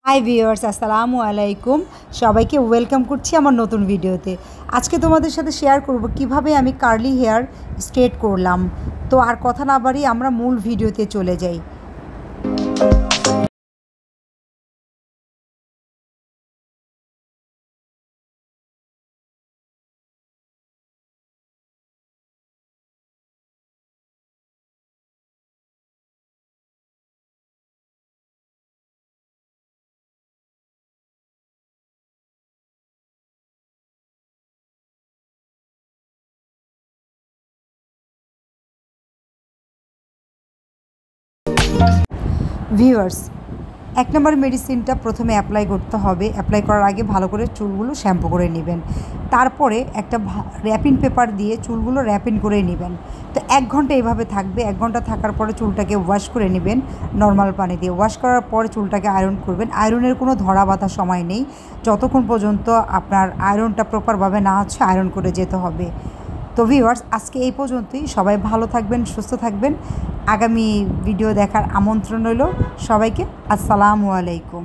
Hi viewers, আসসালামু আলাইকুম। সবাইকে ওয়েলকাম করছি আমার নতুন ভিডিওতে। আজকে তোমাদের সাথে শেয়ার করব কিভাবে আমি কার্লি হেয়ার স্ট্রেট করলাম। তো আর কথা না বাড়িয়ে আমরা মূল ভিডিওতে চলে যাই। ভিউয়ার্স, ১ নম্বর মেডিসিনটা প্রথমে অ্যাপ্লাই করতে হবে। অ্যাপ্লাই করার আগে ভালো করে চুলগুলো শ্যাম্পু করে নেবেন। তারপরে একটা র্যাপিং পেপার দিয়ে চুলগুলো র্যাপিং করে নেবেন। তো ১ ঘন্টা এভাবে থাকবে। ১ ঘন্টা থাকার পরে চুলটাকে ওয়াশ করে নেবেন নর্মাল পানি দিয়ে। ওয়াশ করার পর চুলটাকে আয়রন করবেন। আয়রনের কোনো ধরা বাঁধা সময় নেই। যতক্ষণ পর্যন্ত আপনার আয়রনটা প্রপারভাবে না হচ্ছে আয়রন করে যেতে হবে। তো ভিউয়ার্স, আজকে এই পর্যন্তই। সবাই ভালো থাকবেন, সুস্থ থাকবেন। আগামী ভিডিও দেখার আমন্ত্রণ রইল সবাইকে। আসসালামু আলাইকুম।